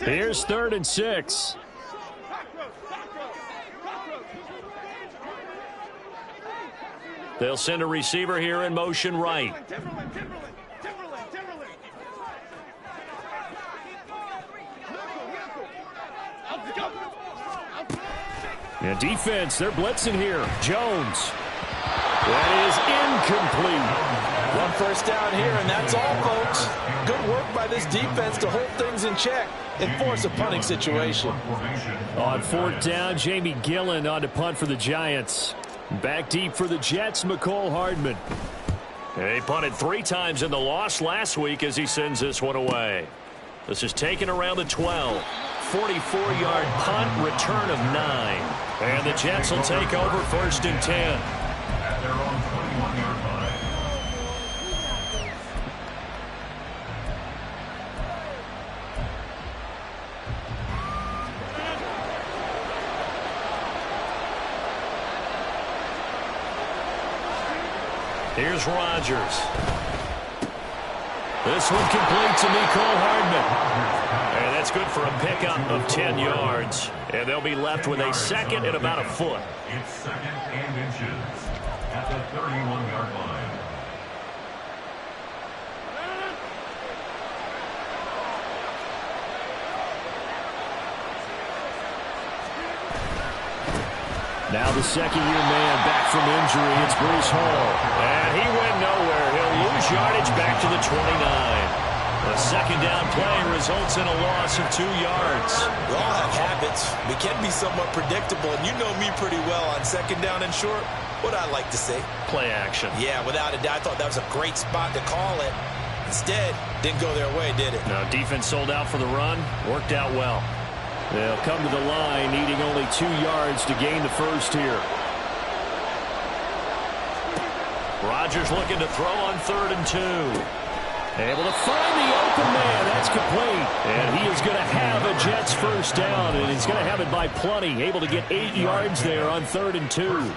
Here's 3rd and 6. They'll send a receiver here in motion right. And defense, they're blitzing here. Jones. That is incomplete. One first down here, and that's all, folks. Good work by this defense to hold things in check and force a punting situation. On 4th down, Jamie Gillen on to punt for the Giants. Back deep for the Jets, McCole Hardman. He punted 3 times in the loss last week as he sends this one away. This is taken around the 12. 44-yard punt, return of 9. And the Jets will take over 1st and 10. At their own 21-yard line. Here's Rodgers. This one complete to Mecole Hardman. And that's good for a pickup of 10 yards. And they'll be left with a 2nd and about a foot. It's 2nd and inches at the 31-yard line. Now the second-year man back from injury. It's Bruce Hall. And he went nowhere. He'll lose yardage back to the 29. A 2nd down play results in a loss of 2 yards. We all have habits. We can be somewhat predictable, and you know me pretty well on 2nd down and short. What I like to say? Play action. Yeah, without a doubt. I thought that was a great spot to call it. Instead, didn't go their way, did it? Now, defense sold out for the run. Worked out well. They'll come to the line, needing only 2 yards to gain the first here. Rodgers looking to throw on 3rd and 2. Able to find the open man. That's complete. And he is going to have a Jets first down, and he's going to have it by plenty. Able to get 8 yards there on 3rd and 2.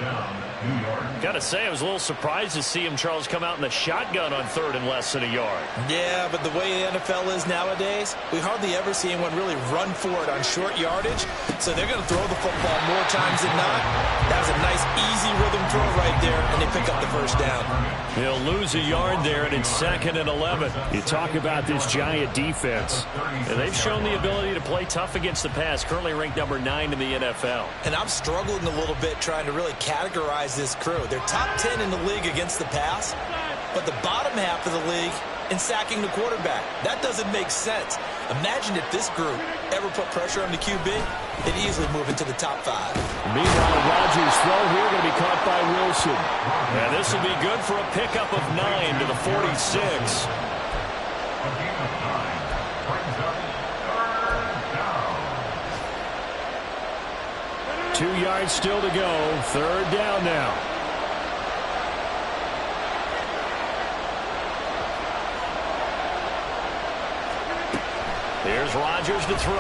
Got to say, I was a little surprised to see him, Charles, come out in the shotgun on 3rd and less than a yard. Yeah, but the way the NFL is nowadays, we hardly ever see anyone really run for it on short yardage. So they're going to throw the football more times than not. That was a nice, easy rhythm throw right there, and they pick up the first down. He'll lose a yard there, and it's 2nd and 11. You talk about this Giant defense. And they've shown the ability to play tough against the pass, currently ranked number 9 in the NFL. And I'm struggling a little bit trying to really categorize this crew. They're top 10 in the league against the pass, but the bottom half of the league in sacking the quarterback. That doesn't make sense. Imagine if this group ever put pressure on the QB, they'd easily move into the top 5. Meanwhile, Rodgers' throw here going to be caught by Wilson. And this will be good for a pickup of 9 to the 46. 2 yards still to go. 3rd down now. Here's Rodgers to throw.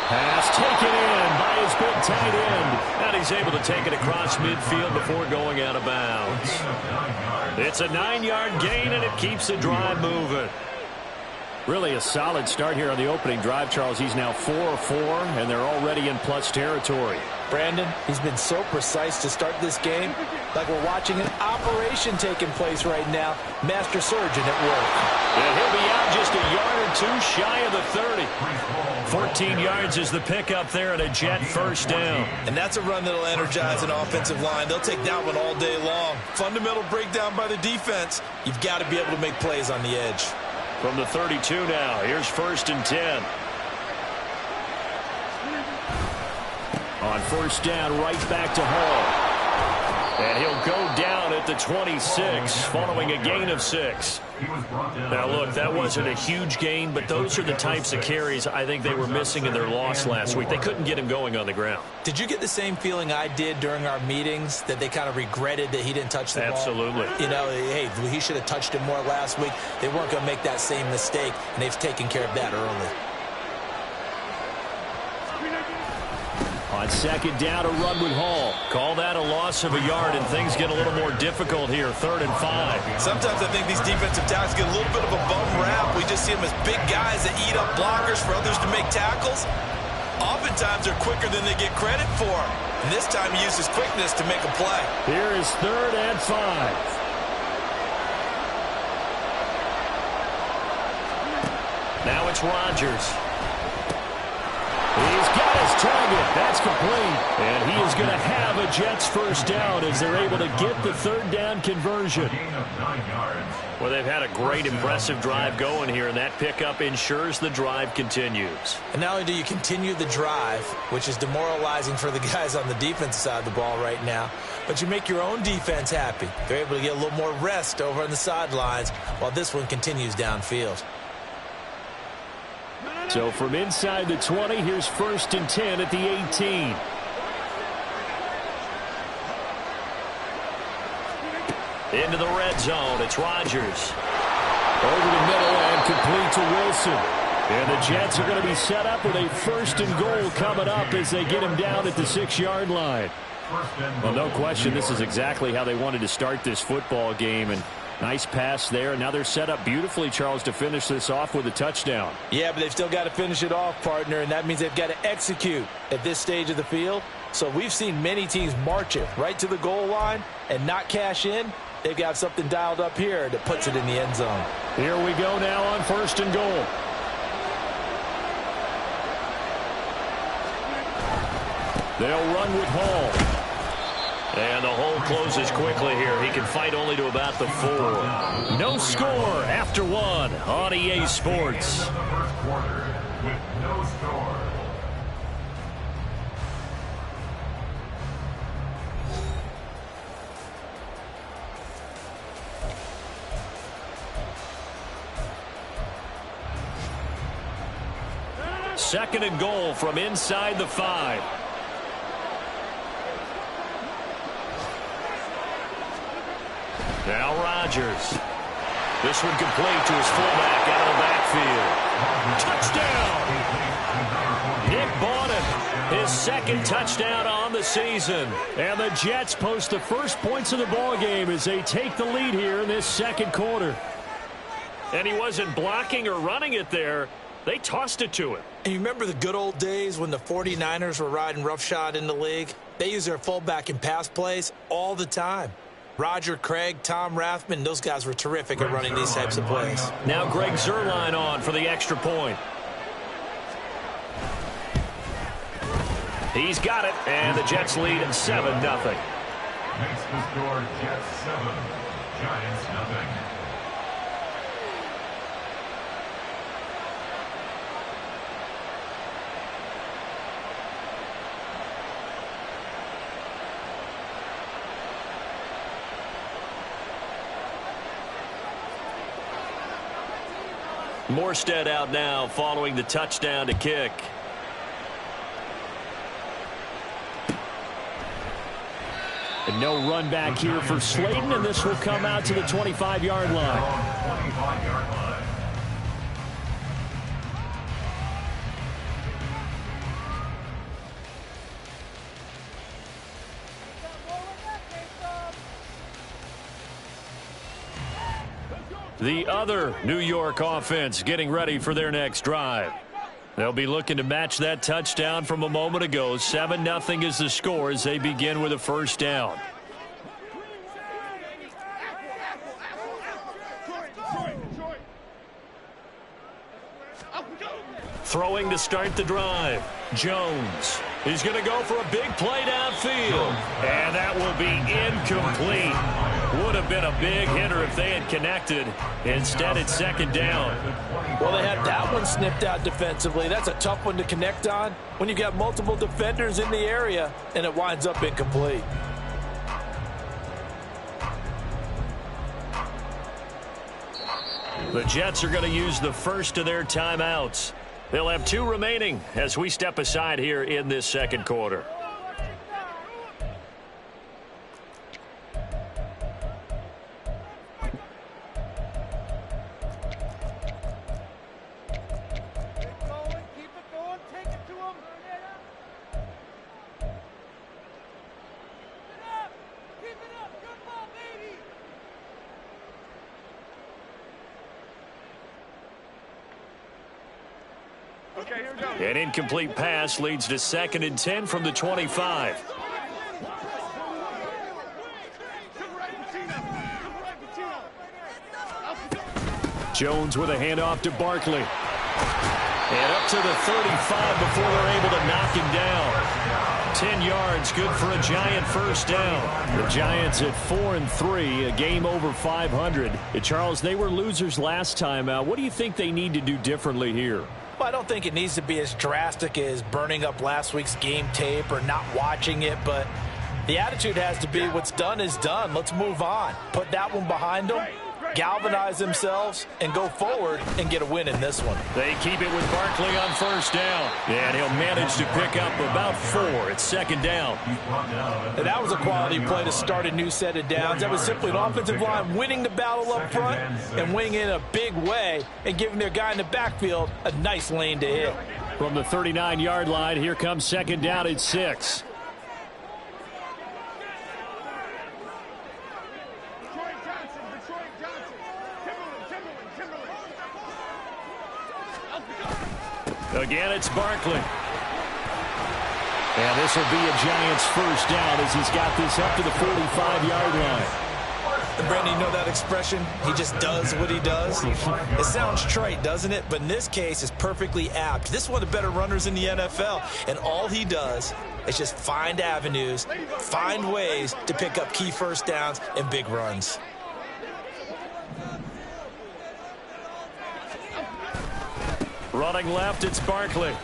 Pass taken in by his big tight end. And he's able to take it across midfield before going out of bounds. It's a 9-yard gain, and it keeps the drive moving. Really a solid start here on the opening drive, Charles. He's now 4 of 4, and they're already in plus territory. Brandon, he's been so precise to start this game, like we're watching an operation taking place right now. Master surgeon at work. And he'll be out just a yard or 2 shy of the 30. 14 yards is the pickup there, and a Jet first down. And that's a run that'll energize an offensive line. They'll take that one all day long. Fundamental breakdown by the defense. You've got to be able to make plays on the edge. From the 32 now, here's 1st and 10. On 1st down, right back to Hall. And he'll go down at the 26, following a gain of 6. Now, look, that wasn't a huge gain, but those are the types of carries I think they were missing in their loss last week. They couldn't get him going on the ground. Did you get the same feeling I did during our meetings, that they kind of regretted that he didn't touch the ball? Absolutely. You know, hey, he should have touched it more last week. They weren't going to make that same mistake, and they've taken care of that early. On second down, a run with Hall. Call that a loss of a yard, and things get a little more difficult here. 3rd and 5. Sometimes I think these defensive tackles get a little bit of a bum rap. We just see them as big guys that eat up blockers for others to make tackles. Oftentimes they're quicker than they get credit for. And this time he uses quickness to make a play. Here is 3rd and 5. Now it's Rodgers. He's got his target. That's complete. And he is going to have a Jets first down as they're able to get the 3rd down conversion. Well, they've had a great, impressive drive going here, and that pickup ensures the drive continues. And not only do you continue the drive, which is demoralizing for the guys on the defensive side of the ball right now, but you make your own defense happy. They're able to get a little more rest over on the sidelines while this one continues downfield. So from inside the 20, here's 1st and 10 at the 18. Into the red zone, it's Rodgers. Over the middle and complete to Wilson. And the Jets are going to be set up with a 1st and goal coming up as they get him down at the 6-yard line. Well, no question, this is exactly how they wanted to start this football game. And nice pass there. Now they're set up beautifully, Charles, to finish this off with a touchdown. Yeah, but they've still got to finish it off, partner, and that means they've got to execute at this stage of the field. So we've seen many teams march it right to the goal line and not cash in. They've got something dialed up here that puts it in the end zone. Here we go now on 1st and goal. They'll run with Hall. And the hole closes quickly here. He can fight only to about the 4. No score after 1 on EA Sports. The first quarter with no score. Second and goal from inside the 5. Now Rodgers. This one complete to his fullback out of the backfield. Touchdown! Nick Bawden, his 2nd touchdown on the season. And the Jets post the first points of the ball game as they take the lead here in this 2nd quarter. And he wasn't blocking or running it there. They tossed it to him. And you remember the good old days when the 49ers were riding roughshod in the league? They use their fullback in pass plays all the time. Roger Craig, Tom Rathman, those guys were terrific at running these types of plays. Now Greg Zuerlein on for the extra point. He's got it, and the Jets lead at 7-0. Makes the score Jets 7, Giants 0. Morstead out now following the touchdown to kick. And no run back here for Slayton, and this will come out to the 25-yard line. 25-yard line. The other New York offense getting ready for their next drive. They'll be looking to match that touchdown from a moment ago. 7-0 is the score as they begin with a 1st down. Throwing to start the drive. Jones. He's going to go for a big play downfield. And that will be incomplete. Would have been a big hitter if they had connected. Instead, it's 2nd down. Well, they had that one snipped out defensively. That's a tough one to connect on when you've got multiple defenders in the area, and it winds up incomplete. The Jets are going to use the first of their timeouts. They'll have 2 remaining as we step aside here in this 2nd quarter. An incomplete pass leads to 2nd and 10 from the 25. Jones with a handoff to Barkley. And up to the 35 before they're able to knock him down. 10 yards, good for a Giant first down. The Giants at 4-3, a game over 500. Charles, they were losers last time out. What do you think they need to do differently here? Well, I don't think it needs to be as drastic as burning up last week's game tape or not watching it, but the attitude has to be what's done is done. Let's move on. Put that one behind them, galvanize themselves, and go forward and get a win in this one. They keep it with Barkley on first down. And he'll manage to pick up about 4 at 2nd down. And that was a quality play to start a new set of downs. That was simply an offensive line winning the battle up front and winning in a big way and giving their guy in the backfield a nice lane to hit. From the 39-yard line, here comes 2nd down at 6. Again, it's Barkley. And this will be a Giants first down as he's got this up to the 45-yard line. And Brandon, you know that expression? He just does what he does. It sounds trite, doesn't it? But in this case, it's perfectly apt. This is one of the better runners in the NFL. And all he does is just find avenues, find ways to pick up key first downs and big runs. Running left, it's Barkley.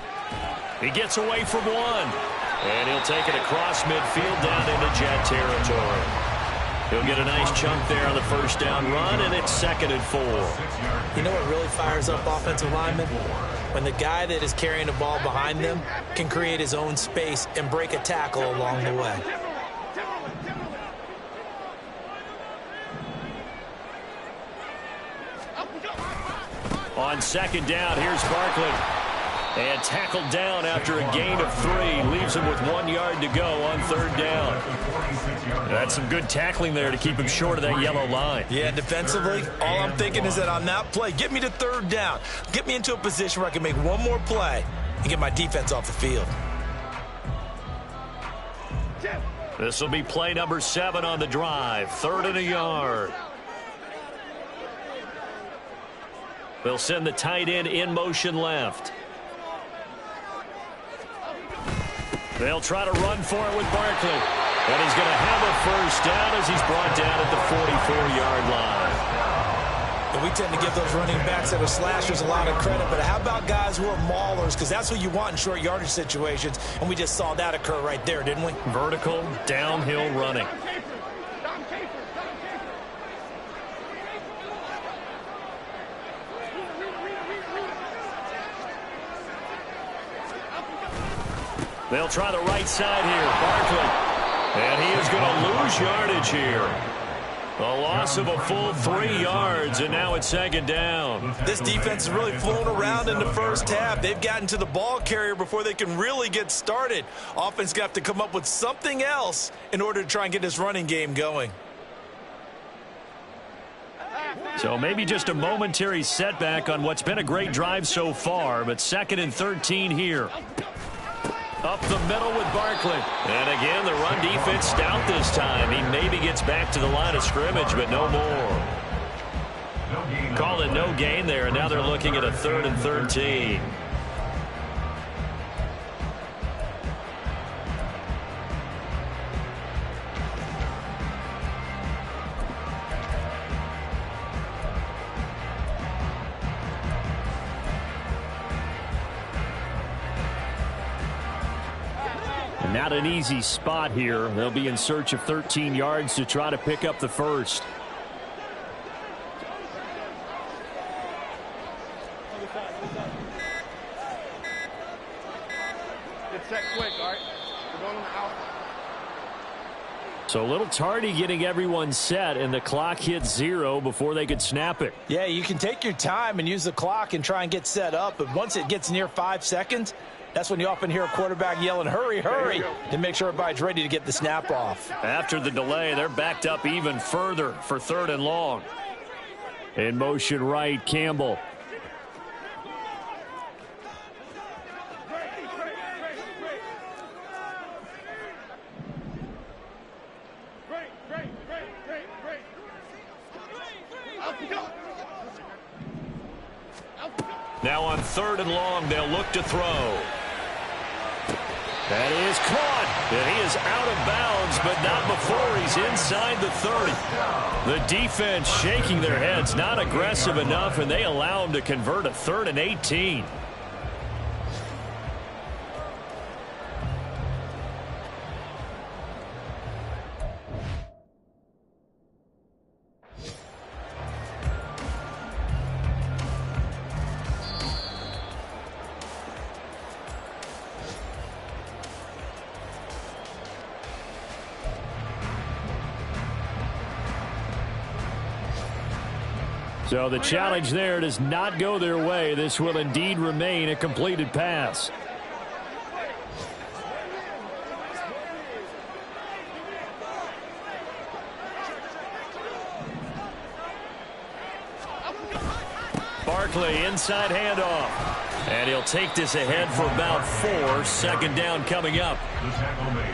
He gets away from one. And he'll take it across midfield down into Jet territory. He'll get a nice chunk there on the first down run, and it's 2nd and 4. You know what really fires up offensive linemen? When the guy that is carrying the ball behind them can create his own space and break a tackle along the way. On 2nd down, here's Barkley. And tackled down after a gain of 3. Leaves him with 1 yard to go on 3rd down. That's some good tackling there to keep him short of that yellow line. Yeah, defensively, all I'm thinking is that on that play, get me to 3rd down. Get me into a position where I can make one more play and get my defense off the field. This will be play number 7 on the drive. 3rd and a yard. They'll send the tight end in motion left. They'll try to run for it with Barkley. And he's going to have a first down as he's brought down at the 44-yard line. And we tend to give those running backs that are slashers a lot of credit, but how about guys who are maulers? Because that's what you want in short yardage situations, and we just saw that occur right there, didn't we? Vertical, downhill running. They'll try the right side here. Barkley. And he is going to lose yardage here. A loss of a full 3 yards, and now it's 2nd down. This defense has really flown around in the first half. They've gotten to the ball carrier before they can really get started. Offense got to come up with something else in order to try and get this running game going. So maybe just a momentary setback on what's been a great drive so far, but 2nd and 13 here. Up the middle with Barkley. And again, the run defense stout this time. He maybe gets back to the line of scrimmage, but no more. Call it no gain there, and now they're looking at a 3rd and 13. Not an easy spot here. They'll be in search of 13 yards to try to pick up the first. Get set quick, all right? We're going on the out. So a little tardy getting everyone set, and the clock hit 0 before they could snap it. Yeah, you can take your time and use the clock and try and get set up, but once it gets near 5 seconds, that's when you often hear a quarterback yelling, hurry, hurry, to make sure everybody's ready to get the snap off. After the delay, they're backed up even further for 3rd and long. In motion right, Campbell. Now on 3rd and long, they'll look to throw. That is caught, and he is out of bounds, but not before he's inside the 30. The defense shaking their heads, not aggressive enough, and they allow him to convert a 3rd and 18. So the challenge there does not go their way. This will indeed remain a completed pass. Barkley inside handoff. And he'll take this ahead for about 4. 2nd down coming up.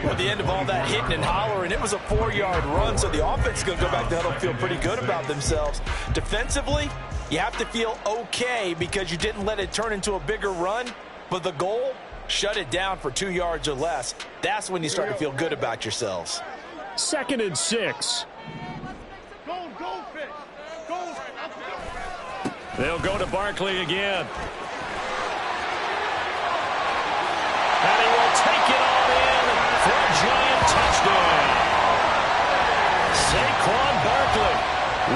At the end of all that hitting and hollering, it was a 4-yard run, so the offense is going to go back to huddle and feel pretty good about themselves. Defensively, you have to feel okay because you didn't let it turn into a bigger run, but the goal, shut it down for 2 yards or less. That's when you start to feel good about yourselves. 2nd and 6. They'll go to Barkley again. And he will take it all in for a Giant touchdown. Saquon Barkley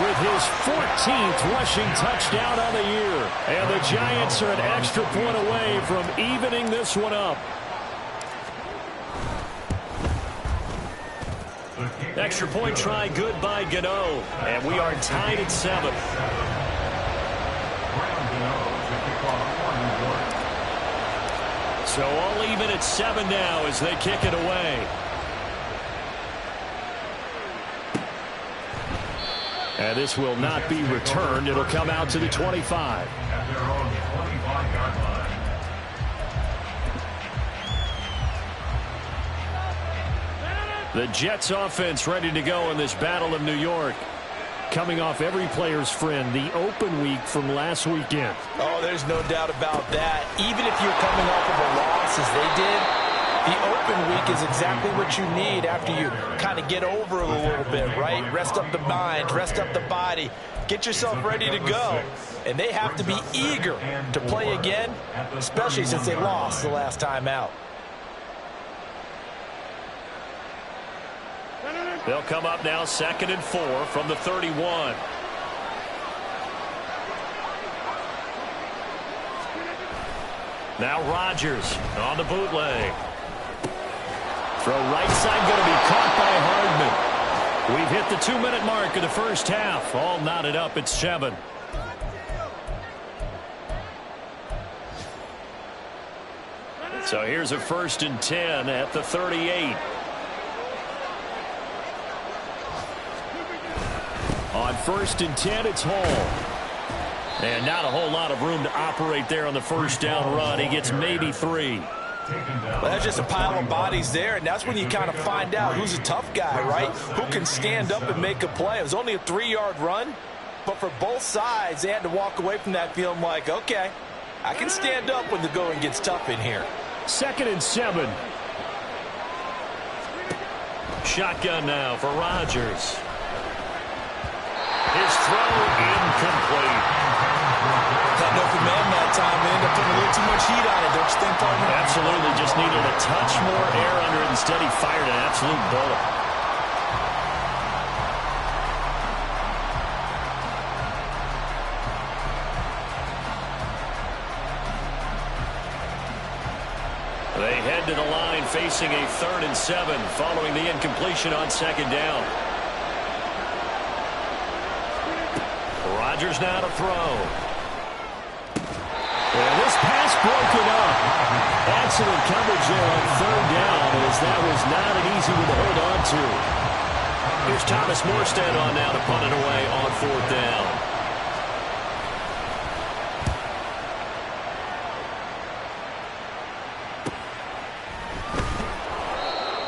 with his 14th rushing touchdown on the year. And the Giants are an extra point away from evening this one up. Extra point try good by Gano. And we are tied at 7. So all even at 7 now as they kick it away. And this will not be returned. It'll come out to the 25. At their own 25-yard line. The Jets offense ready to go in this Battle of New York. Coming off every player's friend, the open week from last weekend. Oh, there's no doubt about that. Even if you're coming off of a loss as they did, the open week is exactly what you need after you kind of get over it a little bit, right? Rest up the mind, rest up the body, get yourself ready to go. And they have to be eager to play again, especially since they lost the last time out. They'll come up now 2nd and 4 from the 31. Now Rodgers on the bootleg. Throw right side going to be caught by Hardman. We've hit the 2-minute mark of the first half. All knotted up at 7. So here's a 1st and 10 at the 38. On 1st and 10, it's Hall. And not a whole lot of room to operate there on the first down run. He gets maybe 3. Well, that's just a pile of bodies there, and that's when you kind of find out who's a tough guy, right? Who can stand up and make a play. It was only a 3-yard run, but for both sides, they had to walk away from that feeling like, okay, I can stand up when the going gets tough in here. 2nd and 7. Shotgun now for Rodgers. His throw incomplete. Got no command that time, man. They're putting a little too much heat on it, don't you think, partner? Absolutely. Just needed a touch more air under it. Instead, he fired an absolute bullet. They head to the line facing a 3rd and 7 following the incompletion on 2nd down. Rodgers now to throw. And this pass broken up. Excellent coverage there on 3rd down, as that was not an easy one to hold on to. Here's Thomas Morstead on now to punt it away on 4th down.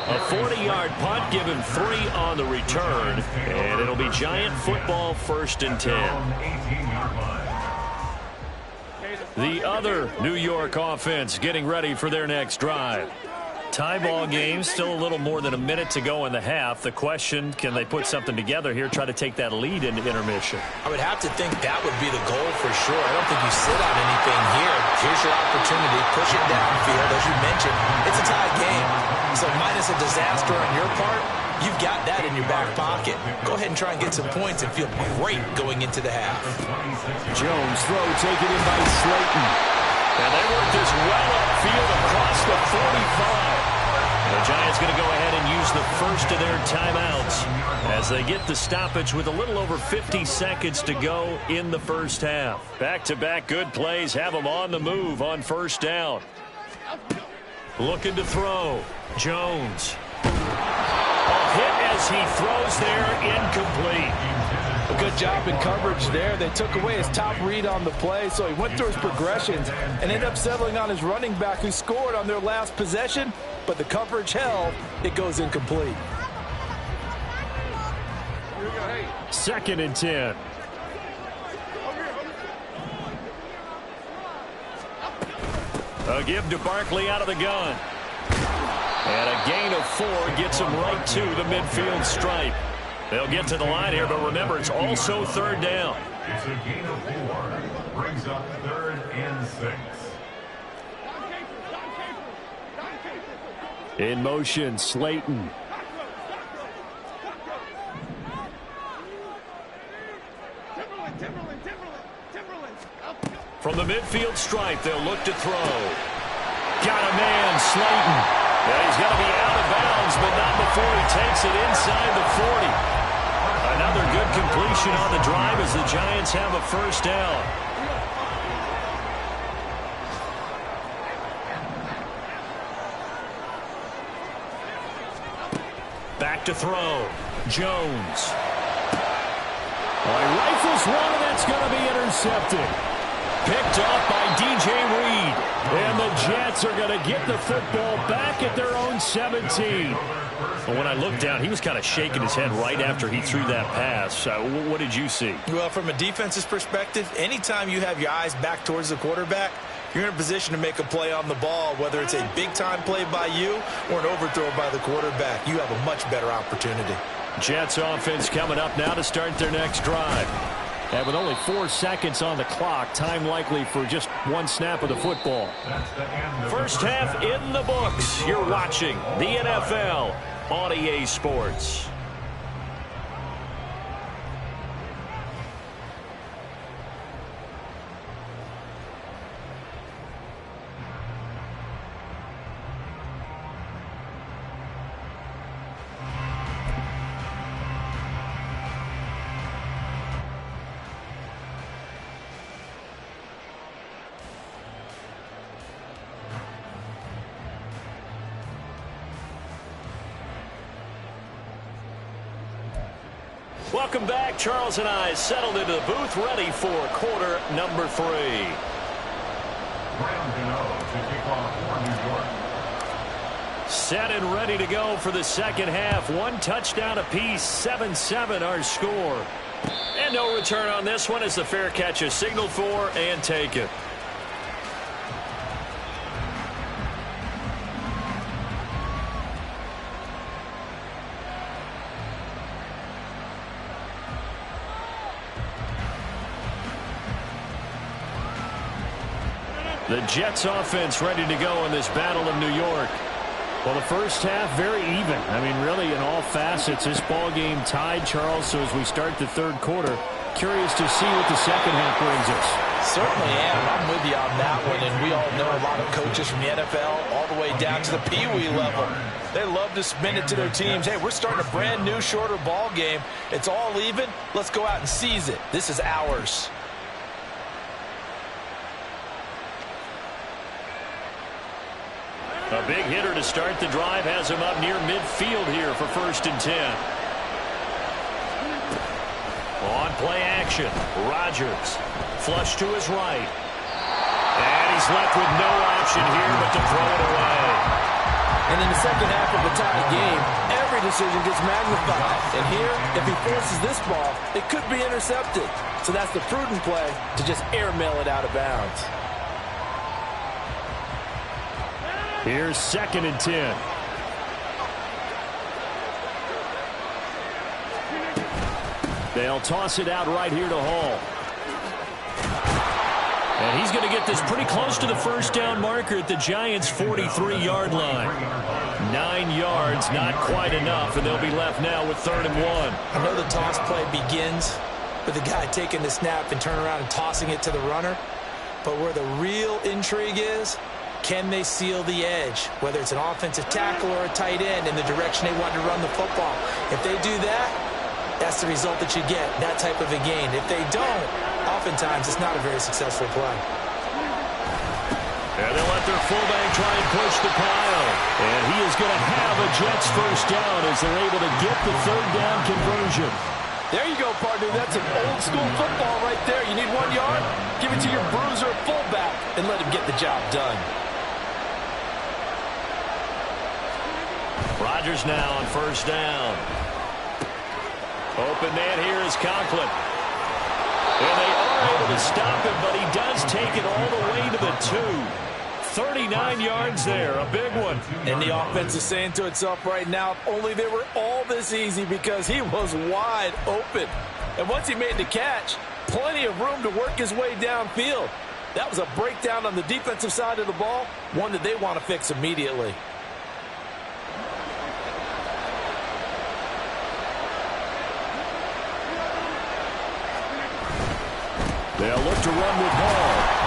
A 40-yard punt, give him 3 on the return, and it'll be Giant football 1st and 10. The other New York offense getting ready for their next drive. Tie ball game, still a little more than a minute to go in the half. The question, can they put something together here, try to take that lead into intermission? I would have to think that would be the goal for sure. I don't think you sit on anything here. Here's your opportunity. Push it downfield. As you mentioned, it's a tie game. So minus a disaster on your part, you've got that in your back pocket. Go ahead and try and get some points and feel great going into the half. Jones throw taken in by Slayton. And they work this well upfield across the 45. The Giants going to go ahead and use the first of their timeouts as they get the stoppage with a little over 50 seconds to go in the first half. Back-to-back good plays have them on the move on first down. Looking to throw. Jones. A hit as he throws there, incomplete. A good job in coverage there. They took away his top read on the play, so he went through his progressions and ended up settling on his running back who scored on their last possession, but the coverage held. It goes incomplete. 2nd and 10. A give to Barkley out of the gun. And a gain of 4 gets him right to the midfield stripe. They'll get to the line here, but remember, it's also 3rd down. It's a gain of 4. Brings up 3rd and 6. In motion, Slayton. From the midfield stripe, they'll look to throw. Got a man, Slayton. Yeah, he's got to be out of bounds, but not before he takes it inside the 40. Another good completion on the drive as the Giants have a first down. Back to throw. Jones. He rifles one, and that's going to be intercepted. Picked off by DJ Reed. And the Jets are going to get the football back at their own 17. Well, when I looked down, he was kind of shaking his head right after he threw that pass. What did you see? Well, from a defense's perspective, anytime you have your eyes back towards the quarterback, you're in a position to make a play on the ball, whether it's a big-time play by you or an overthrow by the quarterback. You have a much better opportunity. Jets offense coming up now to start their next drive. And with only 4 seconds on the clock, time likely for just one snap of the football. First half in the books. You're watching the NFL on EA Sports. Welcome back. Charles and I settled into the booth, ready for quarter number 3. Graham Gano to kick off for New York. Set and ready to go for the second half. 1 touchdown apiece, 7-7 our score. And no return on this one as the fair catch is signaled for and taken. The Jets offense ready to go in this battle of New York. Well, the first half very even. I mean, really in all facets, this ball game tied, Charles. So as we start the third quarter, curious to see what the second half brings us. Certainly am. I'm with you on that one. And we all know a lot of coaches from the NFL all the way down to the Pee-wee level. They love to spin it to their teams. Hey, we're starting a brand new, shorter ball game. It's all even. Let's go out and seize it. This is ours. A big hitter to start the drive has him up near midfield here for 1st and 10. On play action, Rodgers. Flush to his right. And he's left with no option here but to throw it away. And in the second half of the tie game, every decision gets magnified. And here, if he forces this ball, it could be intercepted. So that's the prudent play to just airmail it out of bounds. Here's 2nd and 10. They'll toss it out right here to Hall. And he's going to get this pretty close to the first down marker at the Giants' 43-yard line. 9 yards, not quite enough, and they'll be left now with 3rd and 1. I know the toss play begins with the guy taking the snap and turning around and tossing it to the runner. But where the real intrigue is, can they seal the edge, whether it's an offensive tackle or a tight end, in the direction they want to run the football? If they do that, that's the result that you get, that type of a gain. If they don't, oftentimes it's not a very successful play. And they'll let their fullback try and push the pile. And he is going to have a Jets first down as they're able to get the 3rd down conversion. There you go, partner. That's an old-school football right there. You need 1 yard? Give it to your bruiser fullback and let him get the job done. Rodgers now on first down. Open man here is Conklin. And they are able to stop him, but he does take it all the way to the 2. 39 yards there, a big one. And the offense is saying to itself right now, if only they were all this easy, because he was wide open. And once he made the catch, plenty of room to work his way downfield. That was a breakdown on the defensive side of the ball, one that they want to fix immediately. They'll look to run with Hall.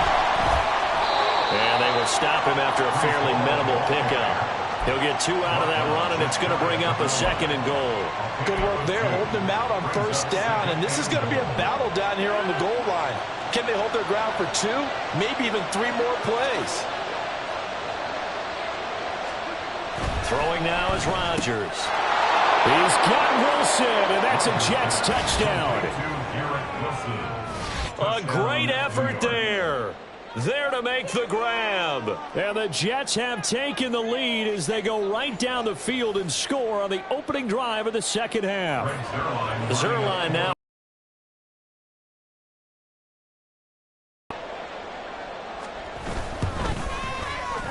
And they will stop him after a fairly minimal pickup. He'll get 2 out of that run, and it's going to bring up a 2nd and goal. Good work there, holding him out on first down. And this is going to be a battle down here on the goal line. Can they hold their ground for 2, maybe even 3 more plays? Throwing now is Rodgers. He's got Wilson, and that's a Jets touchdown. A great effort there. There to make the grab. And the Jets have taken the lead as they go right down the field and score on the opening drive of the second half. Zuerlein now.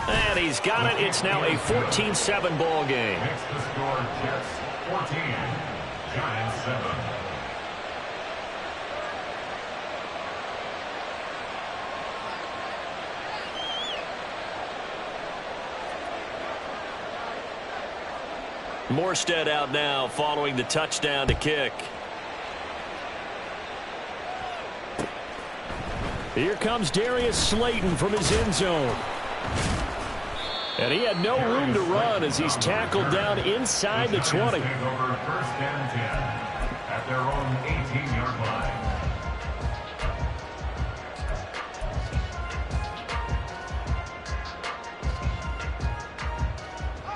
And he's got it. It's now a 14-7 ball game. Makes the score Jets 14, Giants 7. Morstead out now following the touchdown to kick. Here comes Darius Slayton from his end zone. And he had no room to run as he's tackled down inside the 20. Take over 1st and 10 at their own 18-yard line.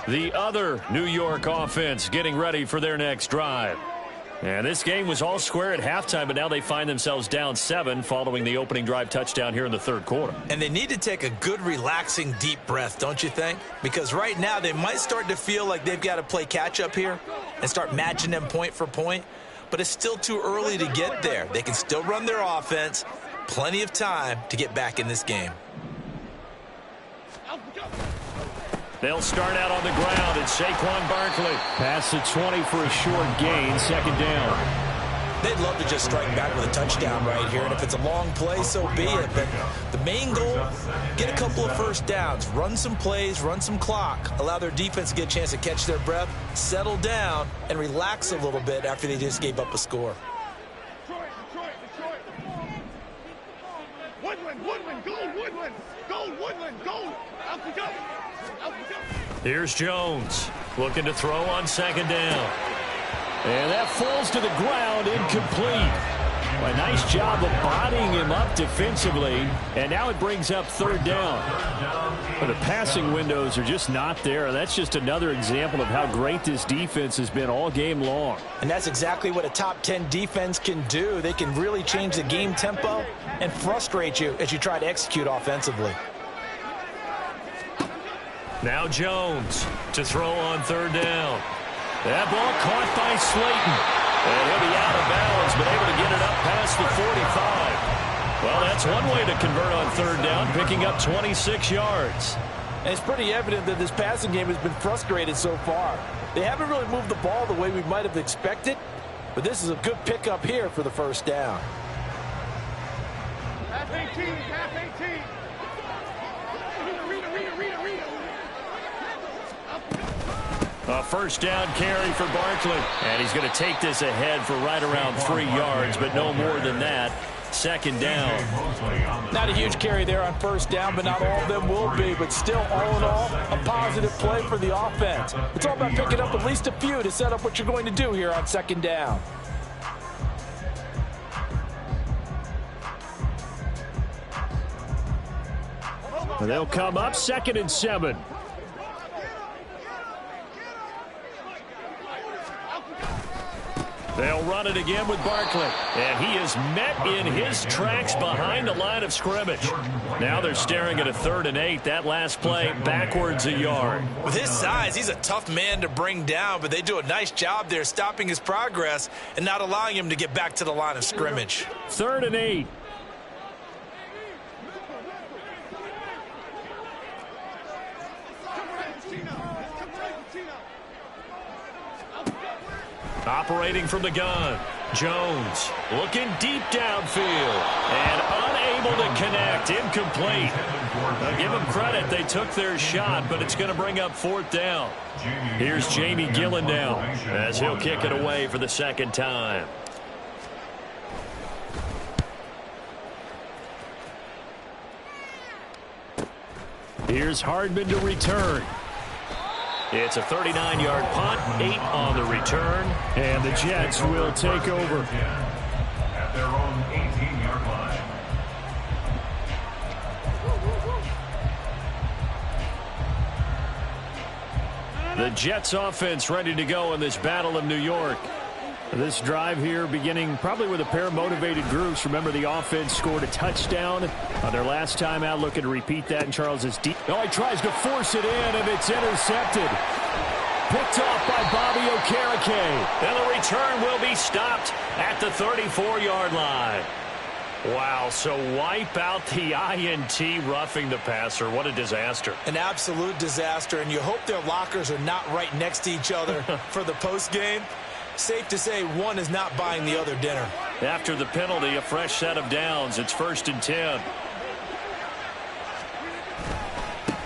The other New York offense getting ready for their next drive. And this game was all square at halftime, but now they find themselves down 7 following the opening drive touchdown here in the 3rd quarter. And they need to take a good, relaxing, deep breath, don't you think? Because right now they might start to feel like they've got to play catch-up here and start matching them point for point. But it's still too early to get there. They can still run their offense. Plenty of time to get back in this game. They'll start out on the ground, and Saquon Barkley past the 20 for a short gain, 2nd down. They'd love to just strike back with a touchdown right here, and if it's a long play, so be it. But the main goal, get a couple of first downs, run some plays, run some clock, allow their defense to get a chance to catch their breath, settle down, and relax a little bit after they just gave up a score. Woodland, Woodland, gold, Woodland, gold, Woodland, gold. Out we go. Here's Jones looking to throw on 2nd down. And that falls to the ground, incomplete. A nice job of bodying him up defensively. And now it brings up 3rd down. But the passing windows are just not there. That's just another example of how great this defense has been all game long. And that's exactly what a top 10 defense can do. They can really change the game tempo and frustrate you as you try to execute offensively. Now Jones to throw on 3rd down. That ball caught by Slayton. And he'll be out of bounds, but able to get it up past the 45. Well, that's one way to convert on 3rd down, picking up 26 yards. And it's pretty evident that this passing game has been frustrated so far. They haven't really moved the ball the way we might have expected, but this is a good pickup here for the first down. Pass 18, pass 18. A first down carry for Barkley. And he's going to take this ahead for right around 3 yards, but no more than that. Second down. Not a huge carry there on first down, but not all of them will be. But still, all in all, a positive play for the offense. It's all about picking up at least a few to set up what you're going to do here on second down. They'll come up 2nd and 7. They'll run it again with Barkley. And he is met in his tracks behind the line of scrimmage. Now they're staring at a 3rd and 8. That last play backwards a yard. With his size, he's a tough man to bring down, but they do a nice job there stopping his progress and not allowing him to get back to the line of scrimmage. 3rd and 8. Operating from the gun, Jones looking deep downfield and unable to connect, incomplete. I'll give them credit, they took their shot, but it's going to bring up 4th down. Here's Jamie Gillen now as he'll kick it away for the 2nd time. Here's Hardman to return. It's a 39-yard punt, 8 on the return, and the Jets will take over. At their own 18-yard line. The Jets offense ready to go in this Battle of New York. This drive here beginning probably with a pair of motivated groups. Remember, the offense scored a touchdown on their last time out. Looking to repeat that in Charles's deep. Oh, he tries to force it in, and it's intercepted. Picked off by Bobby Okereke. And the return will be stopped at the 34-yard line. Wow, so wipe out the INT roughing the passer. What a disaster. An absolute disaster, and you hope their lockers are not right next to each other for the postgame. Safe to say one is not buying the other dinner. After the penalty, a fresh set of downs. It's 1st and 10.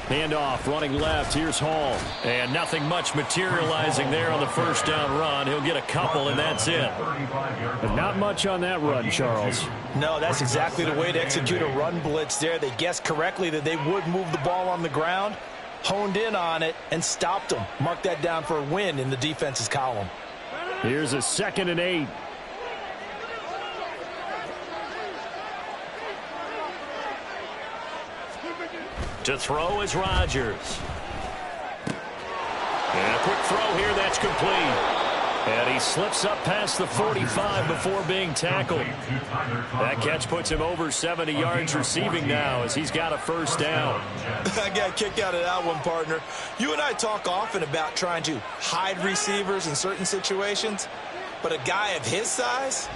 Handoff, running left. Here's Hall. And nothing much materializing there on the first down run. He'll get a couple, and that's it. But not much on that run, Charles. No, that's exactly the way to execute a run blitz there. They guessed correctly that they would move the ball on the ground, honed in on it, and stopped them. Mark that down for a win in the defense's column. Here's a 2nd and 8. To throw is Rodgers. And a quick throw here, that's complete. And he slips up past the 45 before being tackled. That catch puts him over 70 yards receiving now as he's got a first down. I got kicked out of that one, partner. You and I talk often about trying to hide receivers in certain situations, but a guy of his size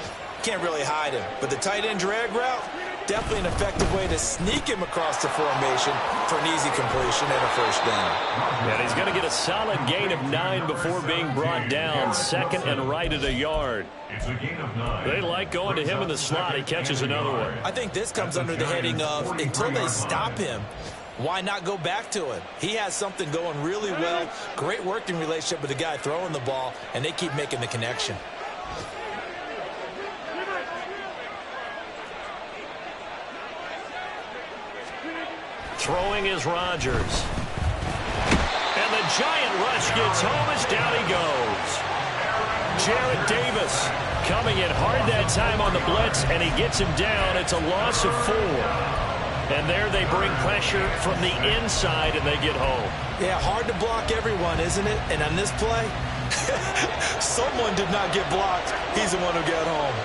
can't really hide him. But the tight end drag route, definitely an effective way to sneak him across the formation for an easy completion and a first down. And he's going to get a solid gain of 9 before being brought down. 2nd and right at a yard. It's a gain of 9. They like going to him in the slot. He catches another one. I think this comes under the heading of until they stop him, why not go back to him? He has something going really well. Great working relationship with the guy throwing the ball, and they keep making the connection. Throwing is Rodgers. And the giant rush gets home as down he goes. Jarrad Davis coming in hard that time on the blitz, and he gets him down. It's a loss of 4. And there they bring pressure from the inside, and they get home. Yeah, hard to block everyone, isn't it? And on this play, someone did not get blocked. He's the one who got home.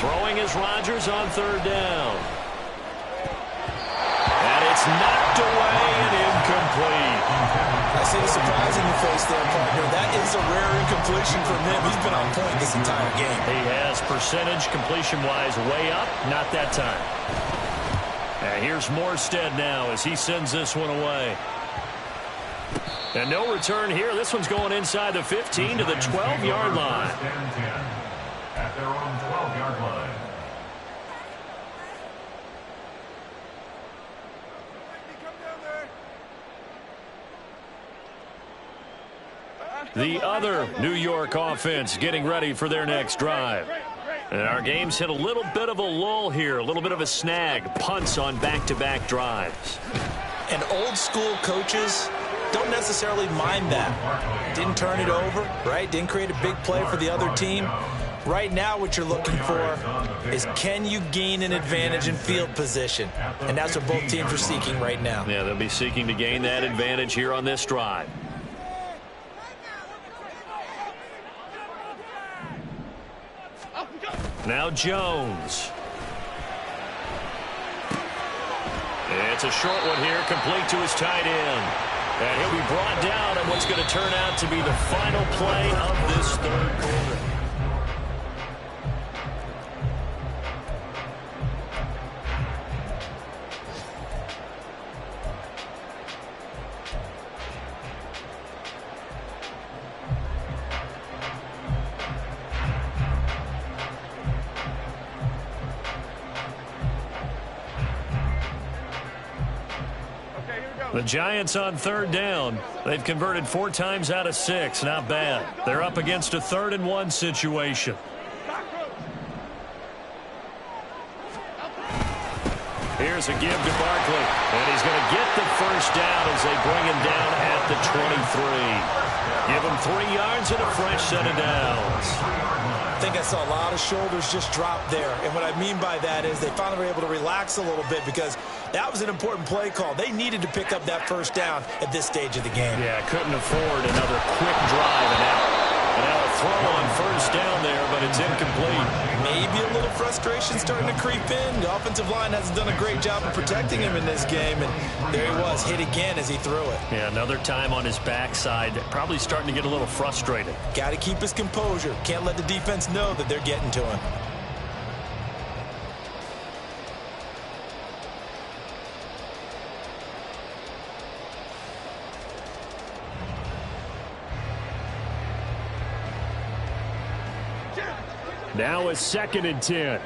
Throwing is Rodgers on 3rd down. And it's knocked away and incomplete. I see the surprise in your face there, partner. That is a rare incomplete. completion from him. He's been on point this entire game. He has percentage completion-wise way up. Not that time. And here's Morstead now as he sends this one away. And no return here. This one's going inside the 15 to the 12-yard line. At their own 12-yard line. The other New York offense getting ready for their next drive. And our game's hit a little bit of a lull here, a little bit of a snag. Punts on back-to-back drives. And old-school coaches don't necessarily mind that. Didn't turn it over, right? Didn't create a big play for the other team. Right now what you're looking for is, can you gain an advantage in field position? And that's what both teams are seeking right now. Yeah, they'll be seeking to gain that advantage here on this drive. Now Jones. It's a short one here, complete to his tight end. And he'll be brought down on what's going to turn out to be the final play of this third quarter. The Giants on third down. They've converted 4 times out of 6. Not bad. They're up against a 3rd and 1 situation. Here's a give to Barkley. And he's going to get the first down as they bring him down at the 23. Give him 3 yards and a fresh set of downs. I think I saw a lot of shoulders just drop there. And what I mean by that is they finally were able to relax a little bit because that was an important play call. They needed to pick up that first down at this stage of the game. Yeah, couldn't afford another quick drive and out. And now a throw on first down there, but it's incomplete. Maybe a little frustration starting to creep in. The offensive line hasn't done a great job of protecting him in this game. And there he was, hit again as he threw it. Yeah, another time on his backside. Probably starting to get a little frustrated. Got to keep his composure. Can't let the defense know that they're getting to him. Now a 2nd and 10.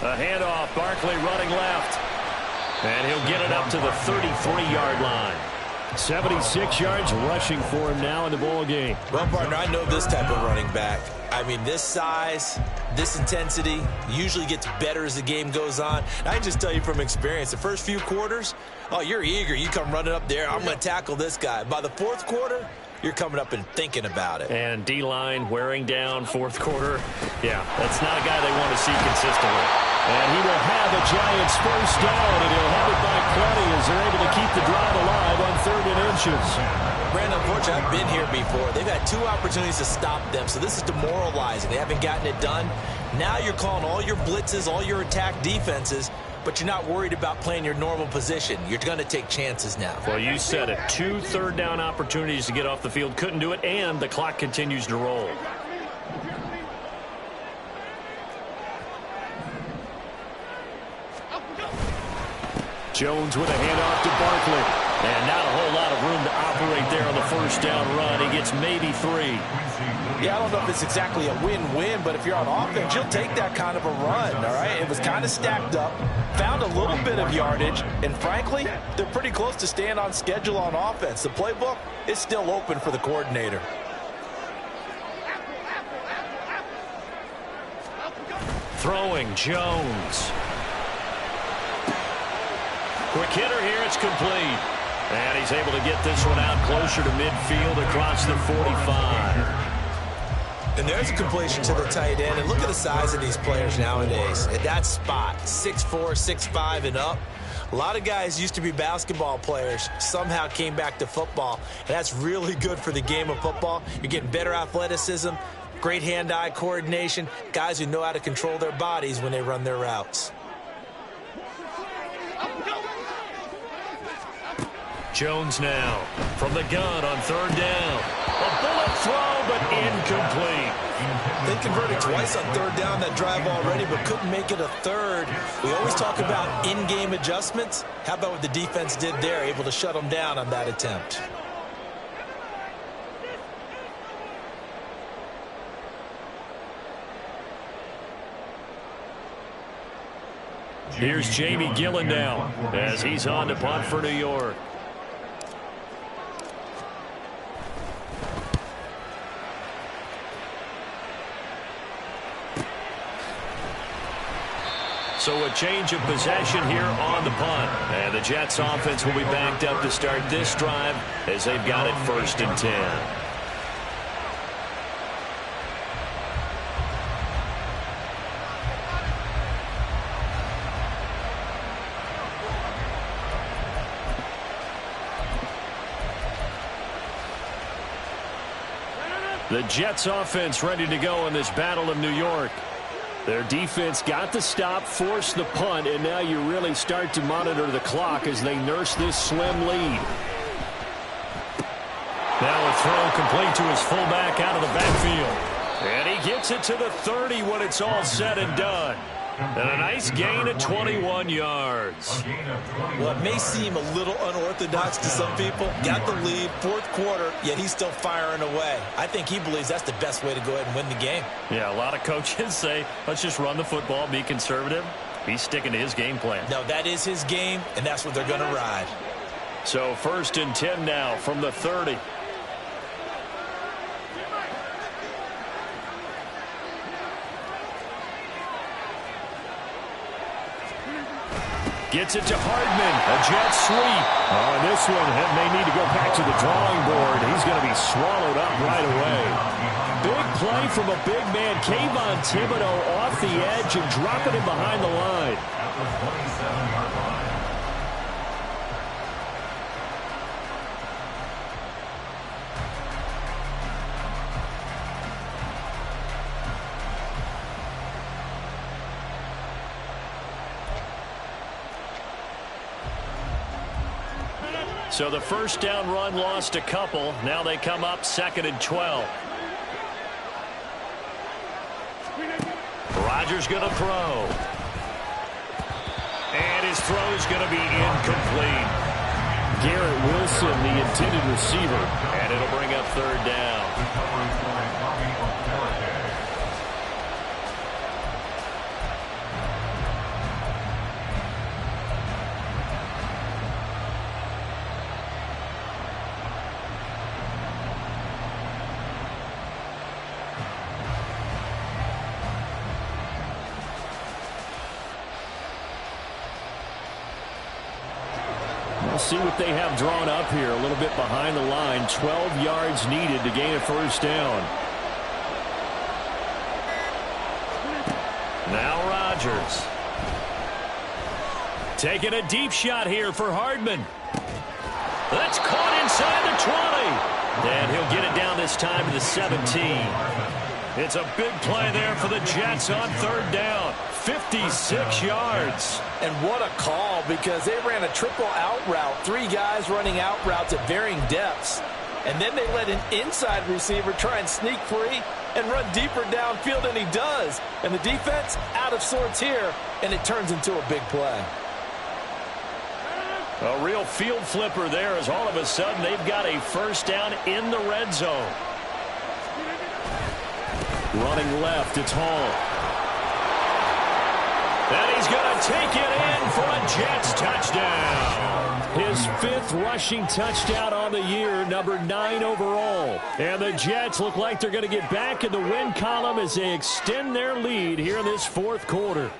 A handoff, Barkley running left. And he'll get it up to the 33-yard line. 76 yards rushing for him now in the ball game. Well, partner, I know this type of running back. I mean, this size, this intensity usually gets better as the game goes on. And I can just tell you from experience, the first few quarters, oh, you're eager. You come running up there, I'm going to tackle this guy. By the 4th quarter, you're coming up and thinking about it. And D-line wearing down 4th quarter. Yeah, that's not a guy they want to see consistently. And he will have the Giants first down, and he'll have it by plenty as they're able to keep the drive alive on 3rd and inches. Brandon, unfortunately, I've been here before. They've had 2 opportunities to stop them, so this is demoralizing. They haven't gotten it done. Now you're calling all your blitzes, all your attack defenses, but you're not worried about playing your normal position. You're going to take chances now. Well, you said it. 2 third down opportunities to get off the field. Couldn't do it, and the clock continues to roll. Jones with a handoff to Barkley. And not a whole lot of room to operate there on the first down run. He gets maybe 3. Yeah, I don't know if it's exactly a win-win, but if you're on offense, you'll take that kind of a run, all right? It was kind of stacked up, found a little bit of yardage, and frankly, they're pretty close to staying on schedule on offense. The playbook is still open for the coordinator. Throwing, Jones. Quick hitter here, it's complete. And he's able to get this one out closer to midfield across the 45. And there's a completion to the tight end. And look at the size of these players nowadays. At that spot, 6'4", 6'5", and up. A lot of guys used to be basketball players, somehow came back to football. And that's really good for the game of football. You're getting better athleticism, great hand-eye coordination, guys who know how to control their bodies when they run their routes. Jones now from the gun on third down. A bullet throw, but incomplete. They converted twice on third down that drive already, but couldn't make it a third. We always talk about in-game adjustments. How about what the defense did there, able to shut them down on that attempt? Here's Jamie Gillen now as he's on to punt for New York. So a change of possession here on the punt. And the Jets offense will be backed up to start this drive as they've got it 1st and 10. The Jets offense ready to go in this battle of New York. Their defense got the stop, forced the punt, and now you really start to monitor the clock as they nurse this slim lead. Now a throw complete to his fullback out of the backfield. And he gets it to the 30 when it's all said and done. And a nice gain of 21 yards. Well, it may seem a little unorthodox to some people. Got the lead, 4th quarter, yet he's still firing away. I think he believes that's the best way to go ahead and win the game. Yeah, a lot of coaches say, let's just run the football, be conservative. He's sticking to his game plan. No, that is his game, and that's what they're going to ride. So 1st and 10 now from the 30. Gets it to Hardman. A jet sweep. Oh, and this one may need to go back to the drawing board. He's going to be swallowed up right away. Big play from a big man. Kayvon Thibodeaux off the edge and dropping him behind the line. At the 27-yard line. So the 1st down run lost a couple. Now they come up 2nd and 12. Rodgers going to throw. And his throw is going to be incomplete. Garrett Wilson, the intended receiver. And it'll bring up 3rd down. We'll see what they have drawn up here. A little bit behind the line. 12 yards needed to gain a 1st down. Now Rodgers. Taking a deep shot here for Hardman. That's caught inside the 20. And he'll get it down this time to the 17. It's a big play there for the Jets on 3rd down. 56 yards. And what a call, because they ran a triple out route. 3 guys running out routes at varying depths. And then they let an inside receiver try and sneak free and run deeper downfield, and he does. And the defense out of sorts here, and it turns into a big play. A real field flipper there, as all of a sudden they've got a 1st down in the red zone. Running left, it's Hall. And he's going to take it in for a Jets touchdown. His 5th rushing touchdown on the year, number 9 overall. And the Jets look like they're going to get back in the win column as they extend their lead here in this 4th quarter.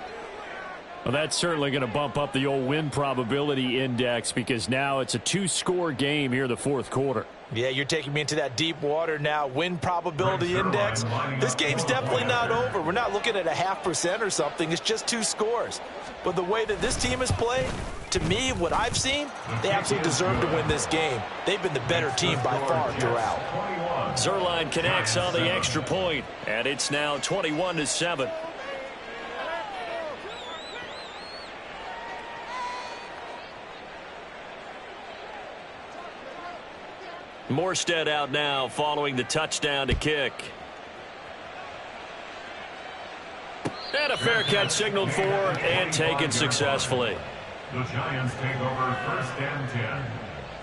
Well, that's certainly going to bump up the old win probability index, because now it's a 2-score game here in the 4th quarter. Yeah, you're taking me into that deep water now. Win probability index. This game's definitely not over. We're not looking at a 0.5% or something. It's just 2 scores. But the way that this team has played, to me, what I've seen, they absolutely deserve to win this game. They've been the better team by far throughout. Zuerlein connects on the extra point, and it's now 21-7. Morstead out now following the touchdown to kick. And a fair catch signaled for and taken successfully. The Giants take over 1st and 10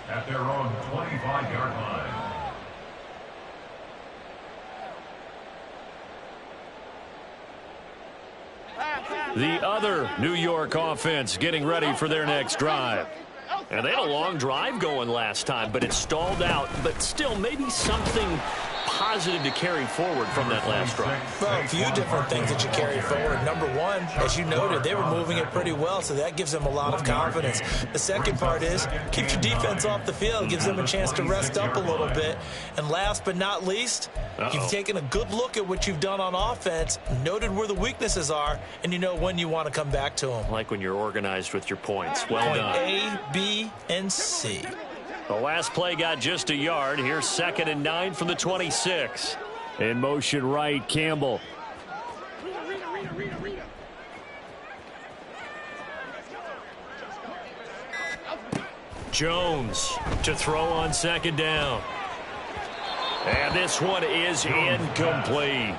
at their own 25-yard line. The other New York offense getting ready for their next drive. And they had a long drive going last time, but it stalled out. But still, maybe something positive to carry forward from that last drive. Well, a few different things that you carry forward. Number one, as you noted, they were moving it pretty well, so that gives them a lot of confidence. The second part is, keeps your defense off the field, gives them a chance to rest up a little bit. And last but not least, you've taken a good look at what you've done on offense, noted where the weaknesses are, and you know when you want to come back to them. Like when you're organized with your points. Well done. A, B, and C. The last play got just a yard. Here's 2nd and 9 from the 26. In motion right, Campbell. Jones to throw on 2nd down. And this one is incomplete.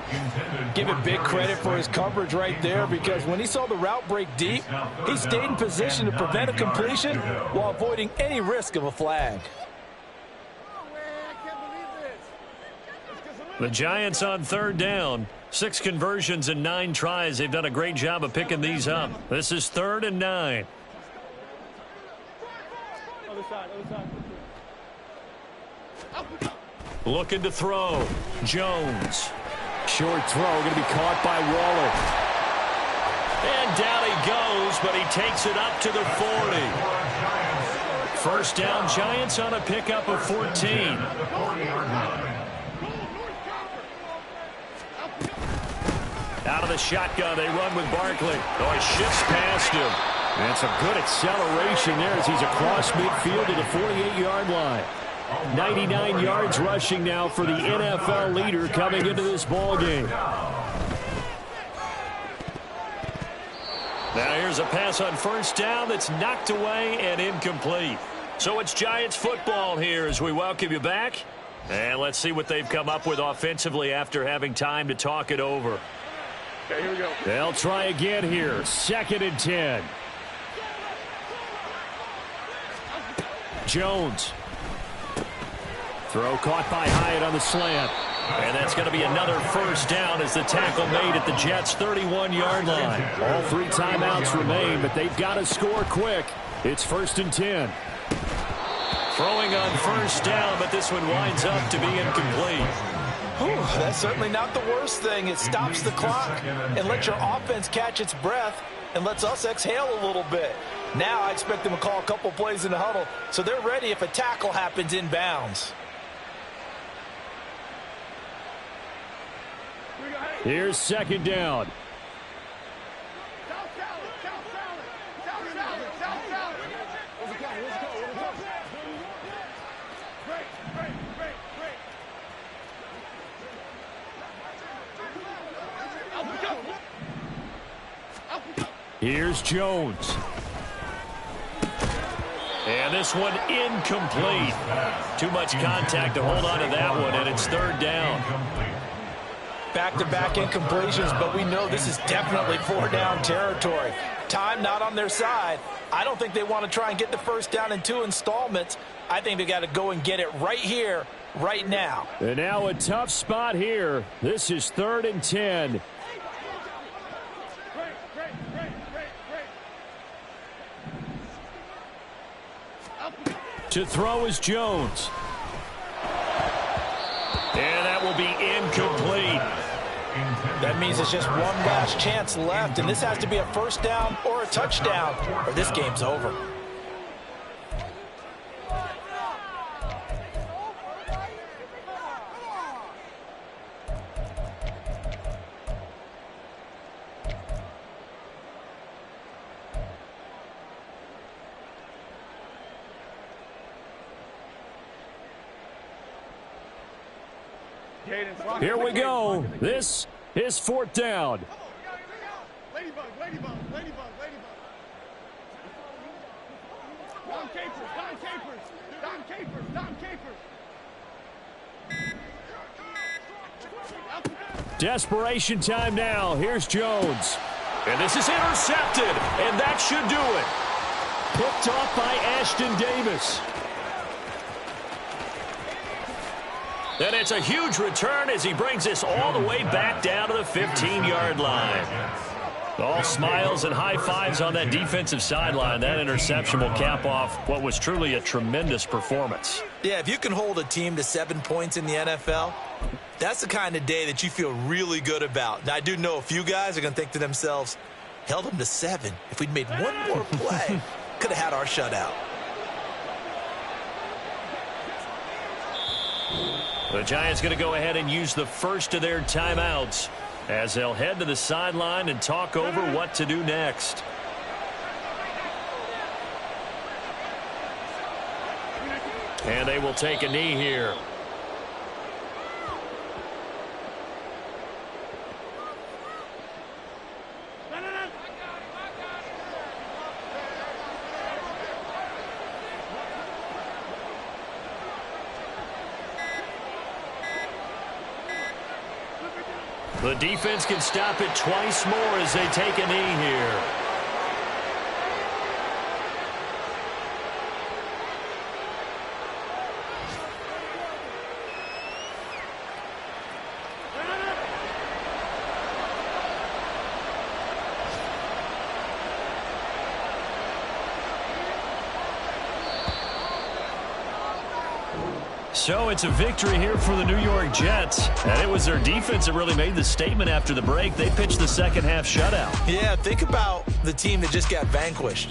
Give it big credit for his coverage right there, because when he saw the route break deep, he stayed in position to prevent a completion while avoiding any risk of a flag. The Giants on 3rd down. 6 conversions and 9 tries. They've done a great job of picking these up. This is 3rd and 9. Looking to throw. Jones. Short throw, going to be caught by Waller. And down he goes, but he takes it up to the 40. 1st down, Giants on a pickup of 14. Out of the shotgun, they run with Barkley. Oh, he shifts past him. And some good acceleration there as he's across midfield to the 48-yard line. 99 yards rushing now for the NFL leader coming into this ball game. Now here's a pass on 1st down that's knocked away and incomplete. So it's Giants football here as we welcome you back. And let's see what they've come up with offensively after having time to talk it over. Okay, here we go. They'll try again here. 2nd and 10. Jones. Throw caught by Hyatt on the slant. And that's going to be another 1st down as the tackle made at the Jets' 31-yard line. All 3 timeouts remain, but they've got to score quick. It's 1st and 10. Throwing on 1st down, but this one winds up to be incomplete. That's certainly not the worst thing. It stops the clock and lets your offense catch its breath and lets us exhale a little bit. Now I expect them to call a couple plays in the huddle, so they're ready if a tackle happens inbounds. Here's 2nd down. Here's Jones. And this one incomplete. Too much contact to hold on to that one, and it's 3rd down. Back-to-back incompletions, but we know this is definitely 4-down territory. Time not on their side. I don't think they want to try and get the 1st down in 2 installments. I think they got to go and get it right here, right now. And now a tough spot here. This is 3rd and 10. To throw is Jones. And that will be incomplete. That means it's just one last chance left, and this has to be a 1st down or a touchdown, or this game's over. Here we go. This is 4th down. Ladybug, ladybug, ladybug, ladybug. Don Capers, Don Capers, Don Capers, Don Capers. Desperation time now. Here's Jones. And this is intercepted, and that should do it. Picked off by Ashton Davis. And it's a huge return as he brings this all the way back down to the 15-yard line. All smiles and high fives on that defensive sideline. That interception will cap off what was truly a tremendous performance. Yeah, if you can hold a team to 7 points in the NFL, that's the kind of day that you feel really good about. Now, I do know a few guys are going to think to themselves, held them to 7. If we'd made one more play, could have had our shutout. The Giants going to go ahead and use the first of their timeouts as they'll head to the sideline and talk over what to do next. And they will take a knee here. The defense can stop it twice more as they take a knee here. So it's a victory here for the New York Jets. And it was their defense that really made the statement after the break. They pitched the second half shutout. Yeah, think about the team that just got vanquished.